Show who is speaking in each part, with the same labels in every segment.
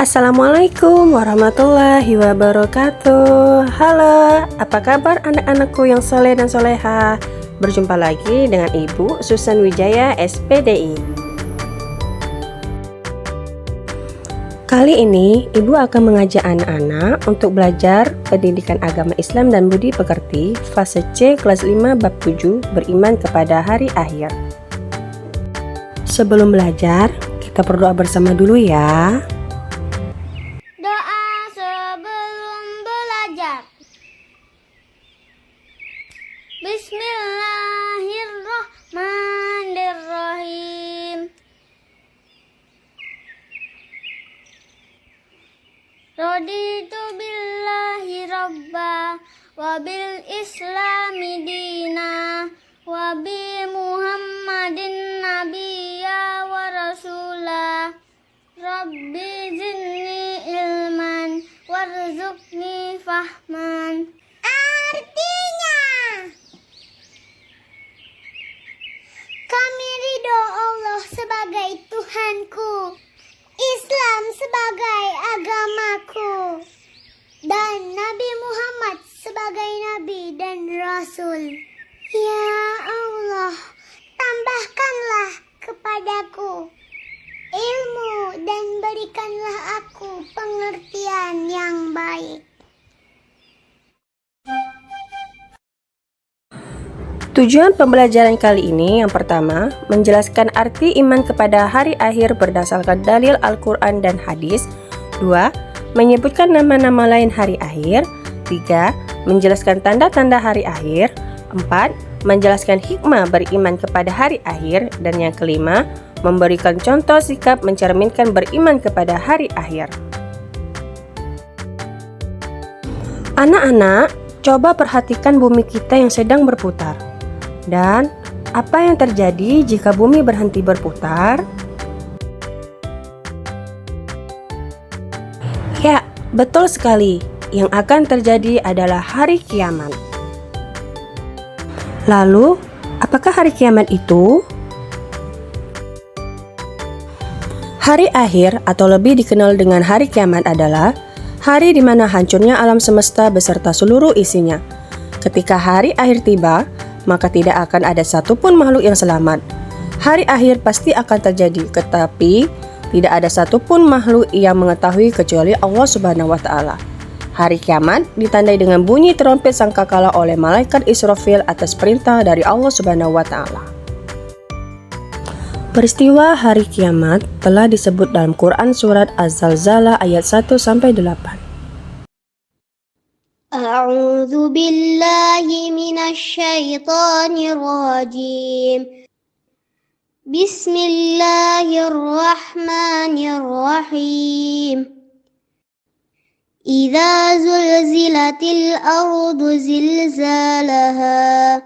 Speaker 1: Assalamualaikum warahmatullahi wabarakatuh. Halo, apa kabar anak-anakku yang soleh dan soleha? Berjumpa lagi dengan Ibu Susan Wijaya SPDI. Kali ini Ibu akan mengajak anak-anak untuk belajar pendidikan agama Islam dan budi pekerti fase C kelas 5 bab 7 beriman kepada hari akhir. Sebelum belajar, kita berdoa bersama dulu ya.
Speaker 2: Bismillahirrahmanirrahim. Raditu billahi rabba wa bil islami dina wa bi muhammadin nabiyya wa rasula. Rabbi zidni ilman warzuqni fahman. Artinya, kami ridho Allah sebagai Tuhanku, Islam sebagai agamaku, dan Nabi Muhammad sebagai Nabi dan Rasul. Ya Allah, tambahkanlah kepadaku ilmu dan berikanlah aku pengertian yang baik.
Speaker 1: Tujuan pembelajaran kali ini yang pertama, menjelaskan arti iman kepada hari akhir berdasarkan dalil Al-Quran dan hadis. 2. Menyebutkan nama-nama lain hari akhir. 3. Menjelaskan tanda-tanda hari akhir. 4. Menjelaskan hikmah beriman kepada hari akhir. Dan yang kelima, memberikan contoh sikap mencerminkan beriman kepada hari akhir. Anak-anak, coba perhatikan bumi kita yang sedang berputar. Dan apa yang terjadi jika bumi berhenti berputar? Ya, betul sekali. Yang akan terjadi adalah hari kiamat. Lalu, apakah hari kiamat itu? Hari akhir atau lebih dikenal dengan hari kiamat adalah hari di mana hancurnya alam semesta beserta seluruh isinya. Ketika hari akhir tiba, maka tidak akan ada satupun makhluk yang selamat. Hari akhir pasti akan terjadi, tetapi tidak ada satupun makhluk yang mengetahui kecuali Allah Subhanahu wa Ta'ala. Hari kiamat ditandai dengan bunyi trompet sangkakala oleh malaikat Israfil atas perintah dari Allah Subhanahu wa Ta'ala. Peristiwa hari kiamat telah disebut dalam Quran surat Az-Zalzalah ayat 1-8.
Speaker 2: A'udzu billahi minasyaitonir rajim. Bismillahirrahmanirrahim. Idza zulzilatil ardu zilzalaha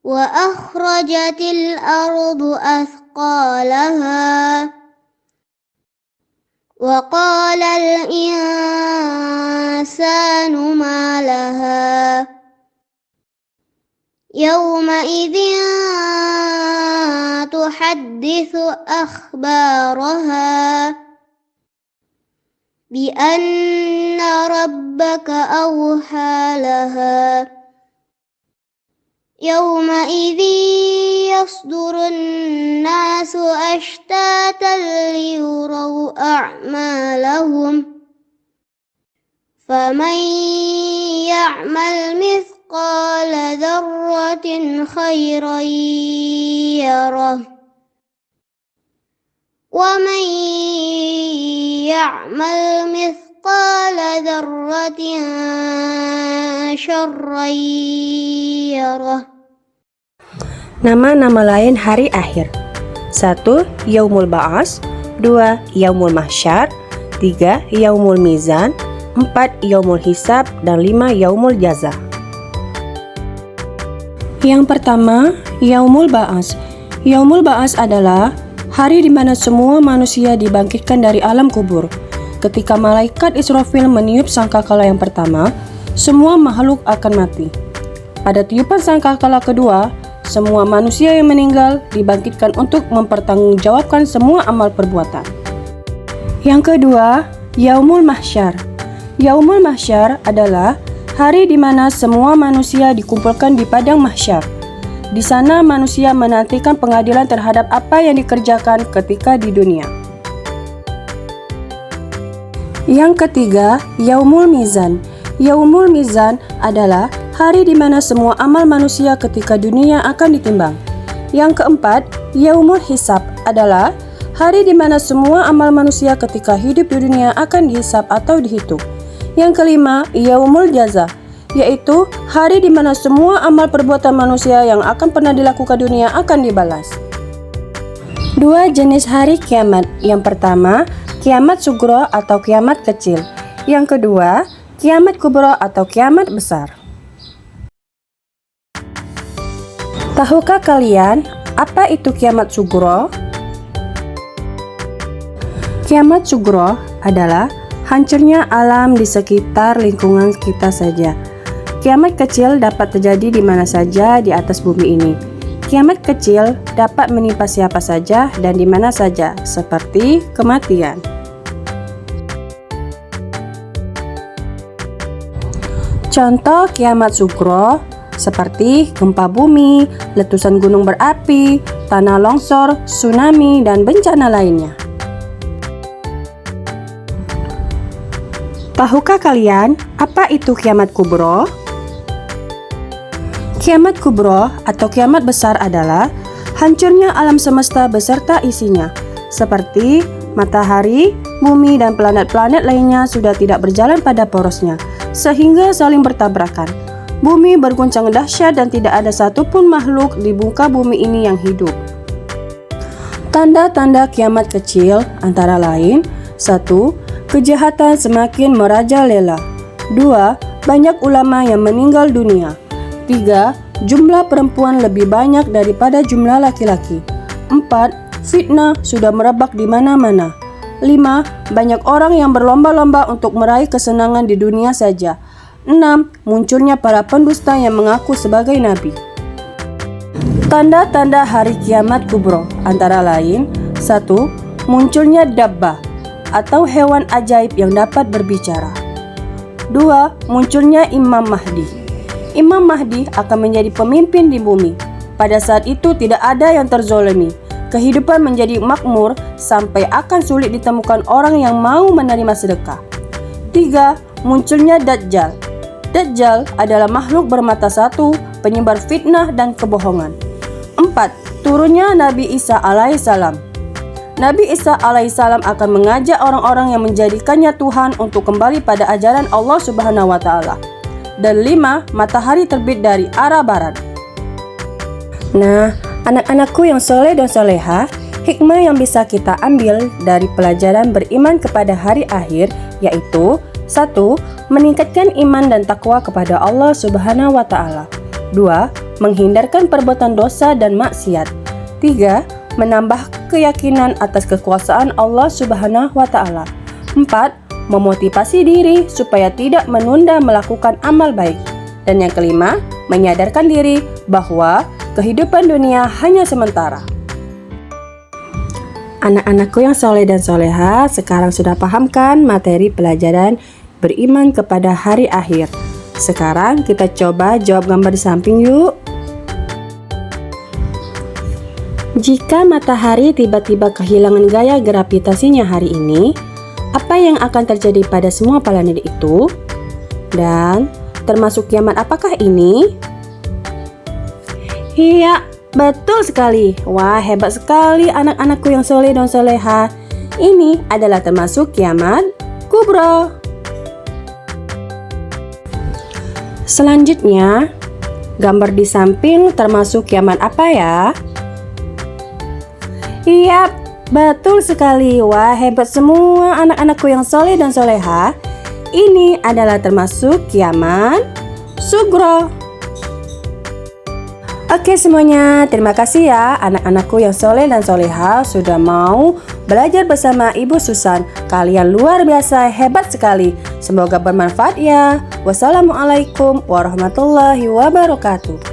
Speaker 2: wa akhrajatil ardu athqalaha wa qala al-insanu ma laha yawma idzin tuhadditsu akhbaraha bi anna rabbaka awha laha yawma idzin yasdurun nasu ashtatan liyuraw a'malahum faman ya'mal mithqala dzarratin khairan yarah wa man ya'mal mithqala dzarratin syarran yarah.
Speaker 1: Nama-nama lain hari akhir. 1. Yaumul Ba'ats. 2. Yaumul Mahsyar. 3. Yaumul Mizan. 4. Yaumul Hisab. Dan 5. Yaumul Jaza. Yang pertama, Yaumul Ba'ats. Yaumul Ba'ats adalah hari di mana semua manusia dibangkitkan dari alam kubur. Ketika malaikat Israfil meniup sangkakala yang pertama, semua makhluk akan mati. Pada tiupan sangkakala kedua, semua manusia yang meninggal dibangkitkan untuk mempertanggungjawabkan semua amal perbuatan. Yang kedua, Yaumul Mahsyar. Yaumul Mahsyar adalah hari di mana semua manusia dikumpulkan di padang mahsyar. Di sana manusia menantikan pengadilan terhadap apa yang dikerjakan ketika di dunia. Yang ketiga, Yaumul Mizan. Yaumul Mizan adalah hari di mana semua amal manusia ketika dunia akan ditimbang. Yang keempat, Yaumul Hisab adalah hari di mana semua amal manusia ketika hidup di dunia akan dihisab atau dihitung. Yang kelima, Yaumul Jaza, yaitu hari di mana semua amal perbuatan manusia yang akan pernah dilakukan dunia akan dibalas. Dua jenis hari kiamat. Yang pertama, kiamat sugro atau kiamat kecil. Yang kedua, kiamat kubro atau kiamat besar. Tahukah kalian apa itu kiamat sugro? Kiamat sugro adalah hancurnya alam di sekitar lingkungan kita saja. Kiamat kecil dapat terjadi di mana saja di atas bumi ini. Kiamat kecil dapat menimpa siapa saja dan di mana saja, seperti kematian. Contoh kiamat sugro seperti gempa bumi, letusan gunung berapi, tanah longsor, tsunami, dan bencana lainnya. Tahukah kalian apa itu kiamat kubro? Kiamat kubro atau kiamat besar adalah hancurnya alam semesta beserta isinya, seperti matahari, bumi, dan planet-planet lainnya sudah tidak berjalan pada porosnya, sehingga saling bertabrakan. Bumi berguncang dahsyat dan tidak ada satupun makhluk di muka bumi ini yang hidup. Tanda-tanda kiamat kecil antara lain: 1. Kejahatan semakin merajalela. 2. Banyak ulama yang meninggal dunia. 3. Jumlah perempuan lebih banyak daripada jumlah laki-laki. 4. Fitnah sudah merebak di mana-mana. 5. Banyak orang yang berlomba-lomba untuk meraih kesenangan di dunia saja. 6. Munculnya para pendusta yang mengaku sebagai nabi. Tanda-tanda hari kiamat kubro antara lain: 1. Munculnya dabbah atau hewan ajaib yang dapat berbicara. 2. Munculnya Imam Mahdi. Imam Mahdi akan menjadi pemimpin di bumi. Pada saat itu tidak ada yang terzolimi. Kehidupan menjadi makmur sampai akan sulit ditemukan orang yang mau menerima sedekah. 3. Munculnya Dajjal. Dajjal adalah makhluk bermata satu, penyebar fitnah dan kebohongan. 4. Turunnya Nabi Isa alaihissalam. Nabi Isa alaihissalam akan mengajak orang-orang yang menjadikannya Tuhan untuk kembali pada ajaran Allah Subhanahu wa Ta'ala. Dan 5. Matahari terbit dari arah barat. Nah, anak-anakku yang soleh dan soleha, hikmah yang bisa kita ambil dari pelajaran beriman kepada hari akhir yaitu: 1. Meningkatkan iman dan takwa kepada Allah Subhanahu wa Ta'ala. 2. Menghindarkan perbuatan dosa dan maksiat. 3. Menambah keyakinan atas kekuasaan Allah Subhanahu wa Ta'ala. 4. Memotivasi diri supaya tidak menunda melakukan amal baik. Dan yang kelima, menyadarkan diri bahwa kehidupan dunia hanya sementara. Anak-anakku yang soleh dan soleha, sekarang sudah paham kan materi pelajaran beriman kepada hari akhir? Sekarang kita coba jawab gambar di samping yuk. Jika matahari tiba-tiba kehilangan gaya gravitasinya hari ini, apa yang akan terjadi pada semua planet itu? Dan termasuk kiamat apakah ini? Iya, betul sekali. Wah, hebat sekali anak-anakku yang soleh dan soleha. Ini adalah termasuk kiamat kubro. Selanjutnya, gambar di samping termasuk kiamat apa ya? Iya, betul sekali. Wah, hebat semua anak-anakku yang soleh dan soleha. Ini adalah termasuk kiamat sugro. Oke semuanya, terima kasih ya anak-anakku yang soleh dan soleha sudah mau belajar bersama Ibu Susan. Kalian luar biasa, hebat sekali. Semoga bermanfaat ya. Wassalamualaikum warahmatullahi wabarakatuh.